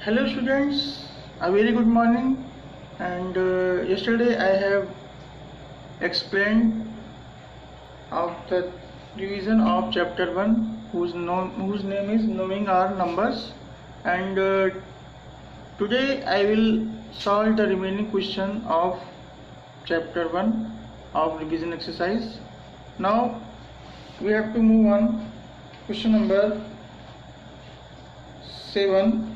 Hello students, a very good morning. And yesterday I have explained of the revision of chapter 1 whose name is knowing our numbers, and today I will solve the remaining question of chapter 1 of revision exercise. Now we have to move on question number 7,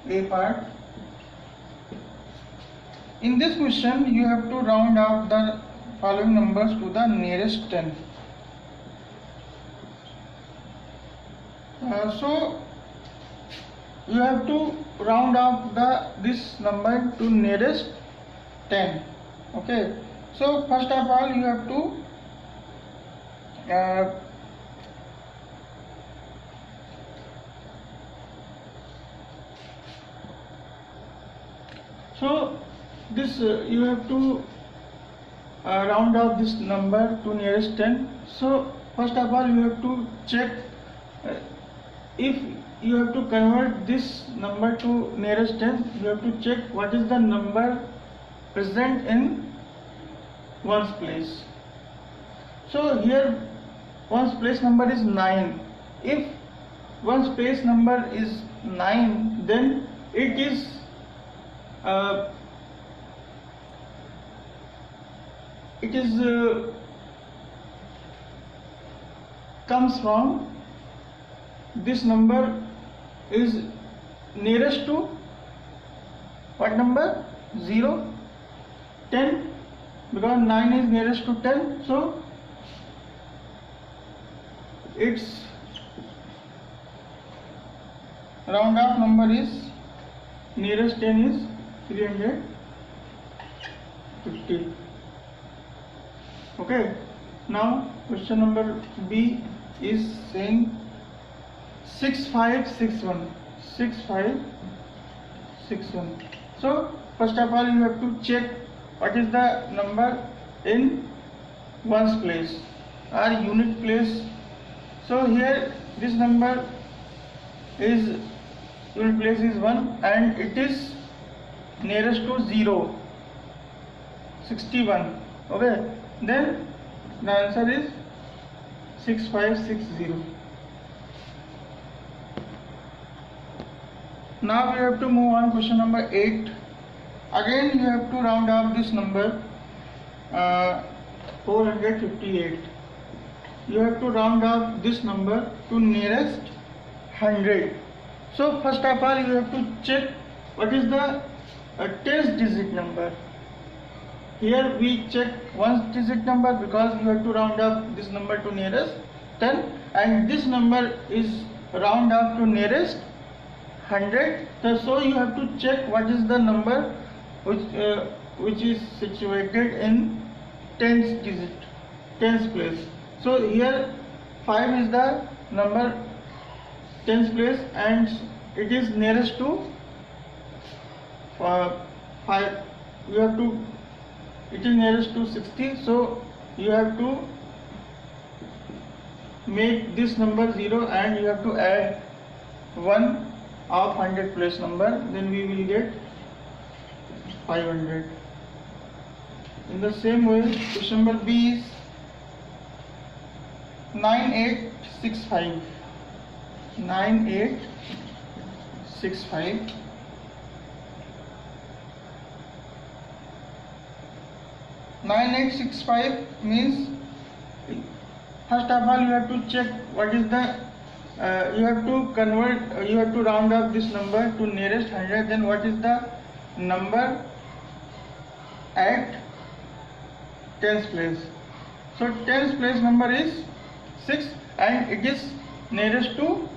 A part. In this question you have to round up the following numbers to the nearest 10. So you have to round up this number to nearest 10. Okay, so first of all you have to you have to round up this number to nearest 10. So first of all you have to check if you have to convert this number to nearest 10, you have to check what is the number present in ones place. So here ones place number is 9. If ones place number is 9, then it is comes from this number is nearest to what number? 0, 10, because 9 is nearest to 10, so its round off number is nearest 10 is 350. Okay, now question number B is saying 6561. So first of all you have to check what is the number in ones place or unit place. So here this number is unit place is 1 and it is nearest to 0, 61. Okay, then the answer is 6560. Now we have to move on question number 8. Again you have to round off this number 458. You have to round off this number to nearest 100. So first of all you have to check what is the tens digit number. Here we check one digit number because you have to round up this number to nearest 10, and this number is round up to nearest 100. So you have to check what is the number which is situated in tens place. So here 5 is the number tens place and it is nearest to 5. You have to, it is nearest to 60, so you have to make this number 0 and you have to add 1 of 100 place number, then we will get 500. In the same way question number B is 9865. 9865. Means first of all you have to check what is the you have to round up this number to nearest 100, then what is the number at tens place. So tens place number is 6 and it is nearest to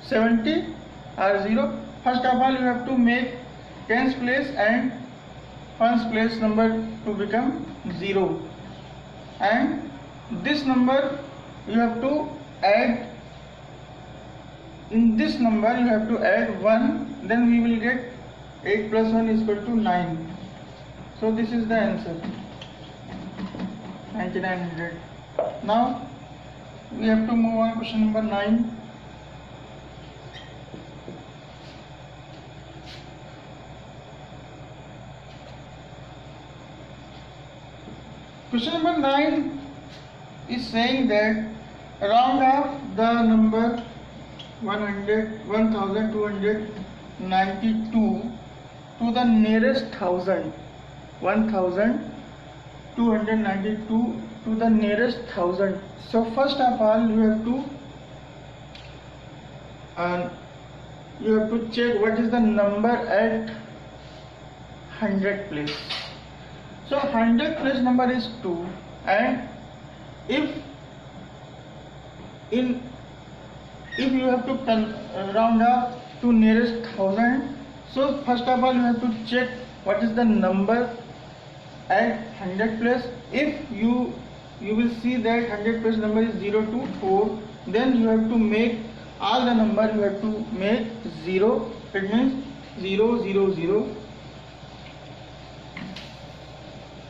70 or 0. First of all you have to make tens place and ones place number to become 0, and this number you have to add, in this number you have to add 1, then we will get 8 plus 1 is equal to 9. So this is the answer, 9900. Now we have to move on question number 9. Question number 9 is saying that round off the number 1292 to the nearest thousand. 1292 to the nearest thousand. So first of all you have to check what is the number at 100 place. So 100 place number is 2, and if you have to round up to nearest thousand, so first of all you have to check what is the number at 100 place. If you will see that 100 place number is 0 to 4, then you have to make all the number, you have to make 0. It means 0 0 0.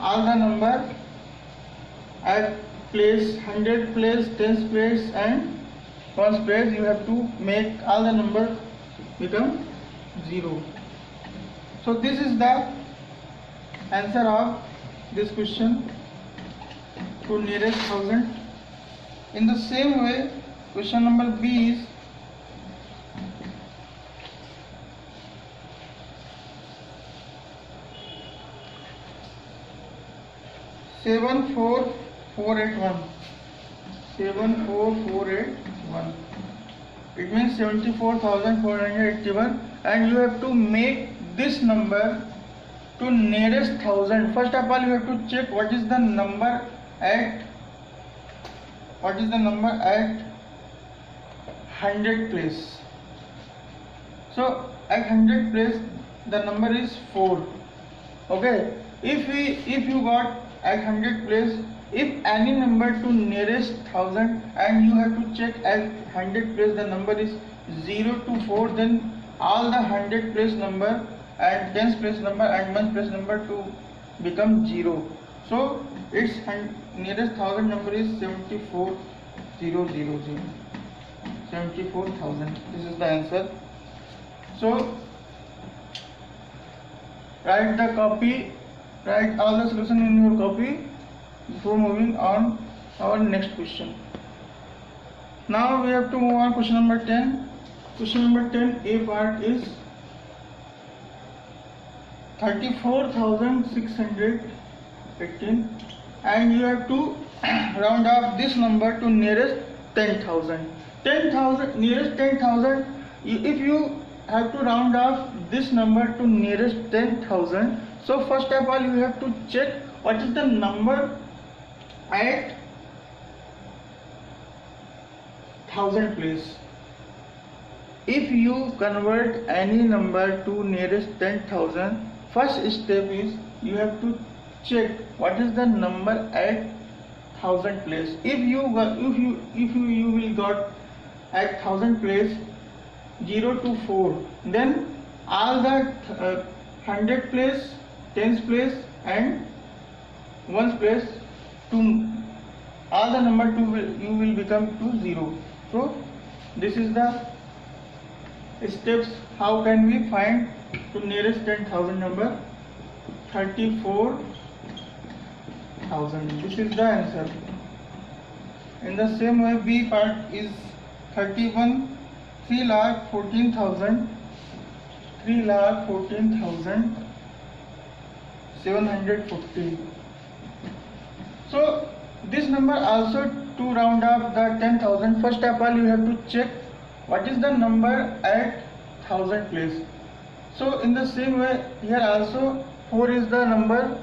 All the number at place 100 place, 10th place and 1st place, you have to make all the number become 0. So this is the answer of this question to nearest thousand. In the same way, question number B is seven four four eight one. It means 74,481, and you have to make this number to nearest thousand. First of all you have to check what is the number at 100 place. So at 100 place the number is 4. Okay, if you got at 100 place, if any number to nearest thousand and you have to check at 100 place the number is 0 to 4, then all the 100 place number and 10th place number and 1st place number to become 0. So its nearest thousand number is 74,000. 74,000. This is the answer. So write all the solution in your copy before moving on our next question. Now we have to move on question number 10. Question number 10, A part is 34,618, and you have to round off this number to nearest 10,000. Nearest 10,000. If you have to round off this number to nearest 10,000, so first of all you have to check what is the number at 1000 place. If you convert any number to nearest 10,000, first step is you have to check what is the number at 1000 place. If you will got at 1000 place 0 to 4, then all the 100 place, 10th place and 1st place, to all the number you will become to 0. So this is the steps how can we find to nearest 10,000 number. 34,000. This is the answer. In the same way, B part is 3,14,750. So this number also to round up the 10,000. First of all you have to check what is the number at 1000 place. So in the same way here also 4 is the number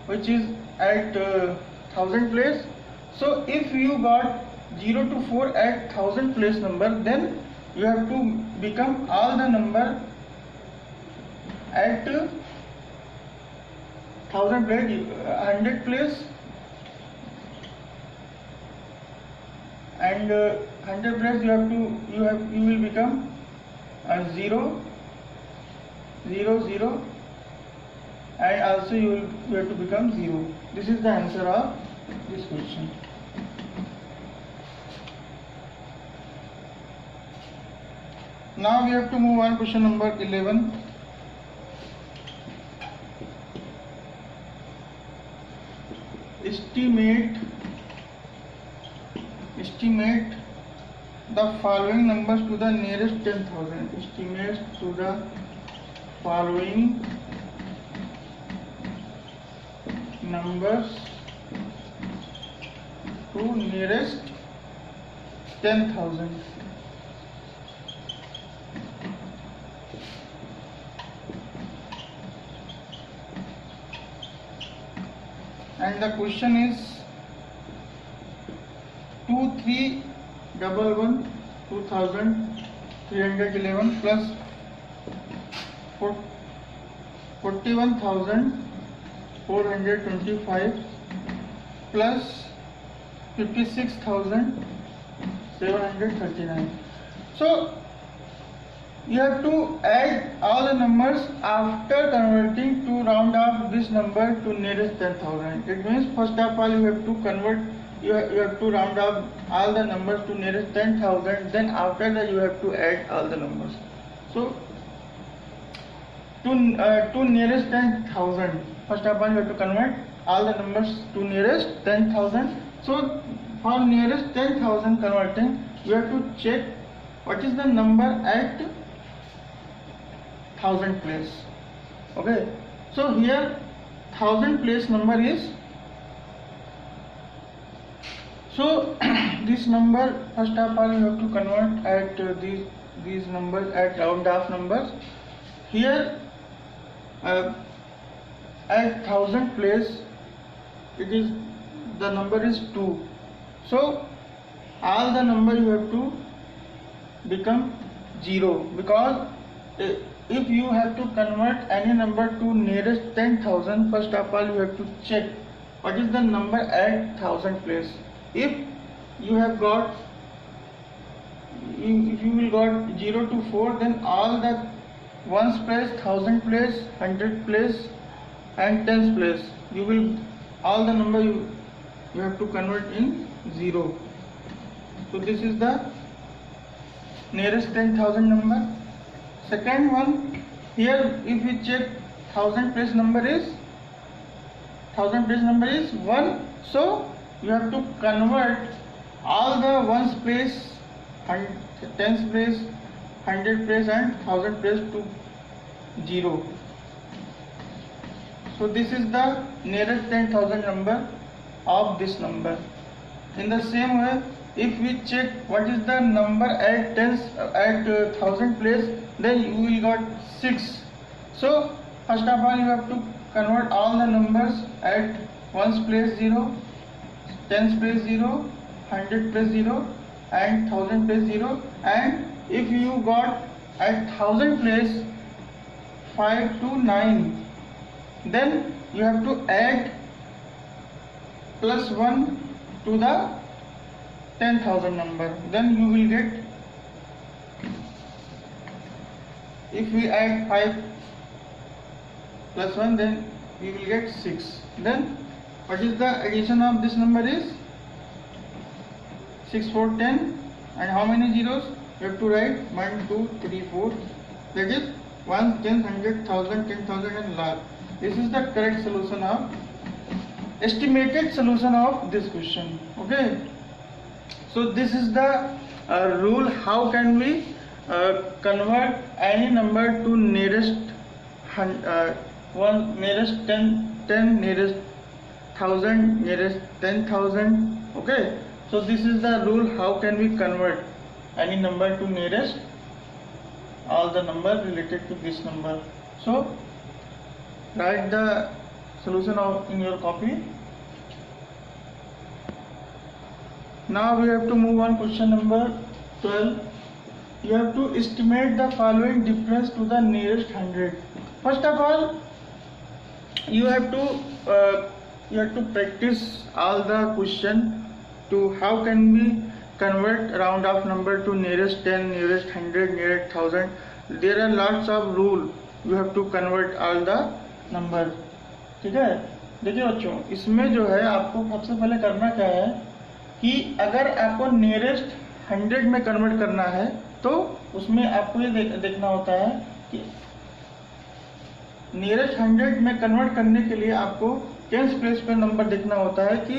which is at 1000 place. So if you got 0 to 4 at 1000 place number, then you have to become all the number at 1000 place, 100 place and 100 place you will become 0 0 0, and also you have to become 0. This is the answer of this question. Now we have to move on question number 11. Estimate the following numbers to the nearest 10,000. Estimate to the following numbers to nearest 10,000. And the question is 2311 2311 plus 41,425 plus 56,739. So you have to add all the numbers after converting to round off this number to nearest 10,000. It means first of all you have to convert, you have to round off all the numbers to nearest 10,000. Then after that you have to add all the numbers. So to nearest 10,000, first of all you have to convert all the numbers to nearest 10,000. So for nearest 10,000 converting, you have to check what is the number at 1000 place. Okay, so here 1000 place number is, so this number first of all you have to convert at these numbers at round off numbers. Here at 1000 place it is, the number is 2. So all the number you have to become 0, because if you have to convert any number to nearest 10,000, first of all you have to check what is the number at 1000 place. If you have got, if you will got 0 to 4, then all the ones place, 1000 place, 100 place and 10s place, you will, all the number you have to convert in 0. So this is the nearest 10,000 number. Second one, here if we check 1000 place number is 1. So you have to convert all the ones place, 10s place, 100 place and 1000 place to 0. So this is the nearest 10,000 number of this number. In the same way, if we check what is the number at 1000 place, then you will got 6. So first of all you have to convert all the numbers at 1's place 0, 10's place 0, 100 place 0 and 1000 place 0. And if you got at 1000 place 5 to 9, then you have to add plus 1 to the 10,000 number, then you will get, if we add 5 plus 1, then we will get 6. Then what is the addition of this number is 6, 4, 10, and how many zeros? You have to write 1, 2, 3, 4, that is 1, 10, 100, 1000, 10,000 and lakh. This is the correct solution of, estimated solution of this question. Okay, so this is the rule how can we convert any number to nearest 1, nearest 10, nearest 1000, nearest 10,000. Okay, so this is the rule how can we convert any number to nearest all the number related to this number. So write the solution of in your copy. Now we have to move on question number 12. You have to estimate the following difference to the nearest 100. First of all, you have to practice all the question to how can we convert round off number to nearest 10, nearest 100, nearest 1000. There are lots of rule. You have to convert all the number. ठीक है, देखिए बच्चों, इसमें जो है आपको सबसे पहले करना क्या है कि अगर आपको नियरेस्ट 100 में कन्वर्ट करना है तो उसमें आपको ये देखना होता है कि नियरेस्ट 100 में कन्वर्ट करने के लिए आपको 10th प्लेस पे नंबर देखना होता है कि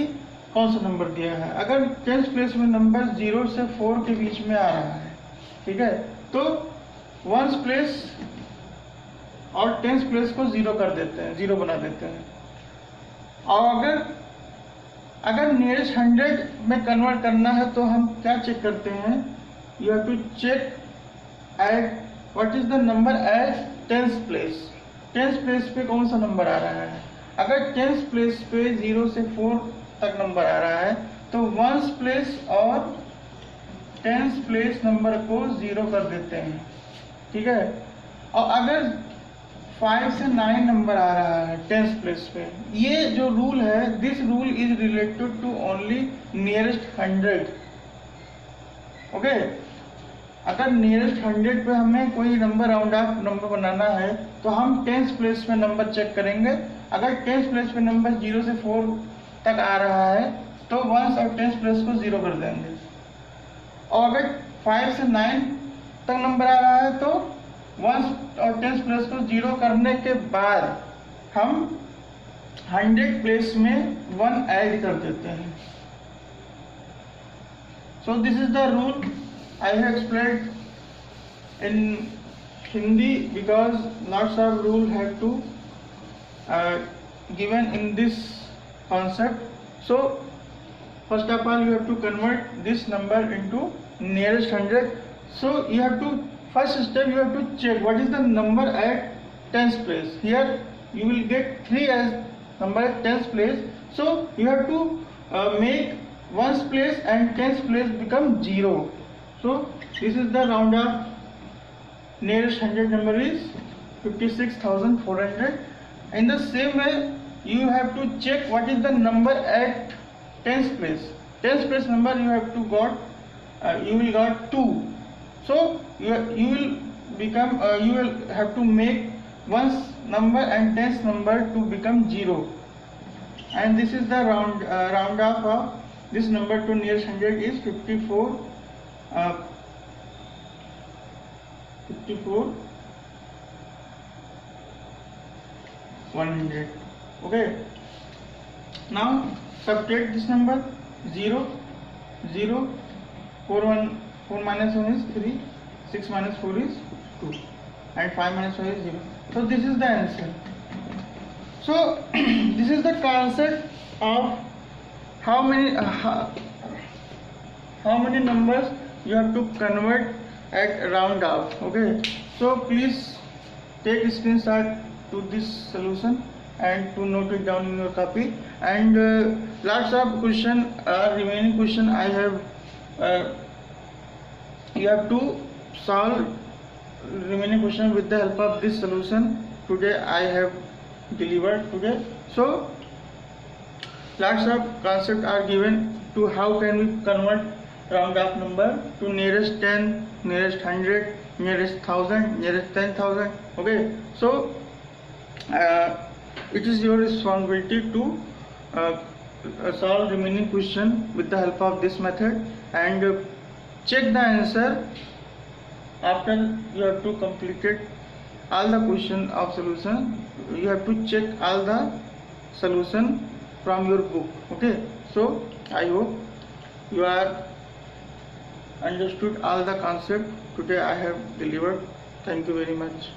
कौन सा नंबर दिया है। अगर 10th प्लेस में नंबर 0 से 4 के बीच में आ रहा है, ठीक है, तो 1st प्लेस और 10th प्लेस को 0 कर देते हैं, 0 बना देते हैं। और अगर नियरेस्ट 100 में कन्वर्ट करना है तो हम क्या चेक करते हैं, you have to check at what is the number at 10th place. 10th place पे कौन सा नंबर आ रहा है। अगर 10th प्लेस पे 0 से 4 तक नंबर आ रहा है तो 1st प्लेस और 10th प्लेस नंबर को 0 कर देते हैं, ठीक है। और अगर 5 से 9 नंबर आ रहा है 10th प्लेस पे, ये जो रूल है, this rule is related to only nearest 100, okay. अगर नियरेस्ट 100 पे हमें कोई नंबर राउंड ऑफ नंबर बनाना है तो हम 10th प्लेस पे नंबर चेक करेंगे। अगर 10th प्लेस पे नंबर 0 से 4 तक आ रहा है तो 1 और 10th प्लेस को 0 कर देंगे। और अगर 5 से 9 तक नंबर आ रहा है तो 1 और 10th प्लेस को 0 करने के बाद हम 100 प्लेस में 1 ऐड कर देते हैं। So this is the rule I have explained in Hindi because lots of rules have to given in this concept. So first of all you have to convert this number into nearest 100. So you have to, first step you have to check what is the number at 10th place. Here you will get 3 as number at 10th place. So you have to make 1st place and 10th place become 0. So this is the round of nearest 100 number is 56,400. In the same way you have to check what is the number at 10th place. 10th place number you have to you will got 2. So you will become you will have to make 1st number and 10th number to become 0. And this is the round off of this number to nearest 100 is 54 100. Okay, now subtract this number 0 0 4 minus 1 is 3, 6 minus 4 is 2, and 5 minus 5 is 0. So this is the answer. So this is the concept of how many numbers you have to convert at round off. Okay, so please take a screenshot to this solution and to note it down in your copy. And lots of remaining question I have you have to solve remaining question with the help of this solution today I have delivered today. So lots of concepts are given to how can we convert round off number to nearest 10, nearest 100, nearest 1000, nearest 10,000. Okay, so it is your responsibility to solve remaining question with the help of this method and check the answer after you have to completed all the question of solution. You have to check all the solution from your book. Okay, so I hope you are understood all the concept today I have delivered. Thank you very much.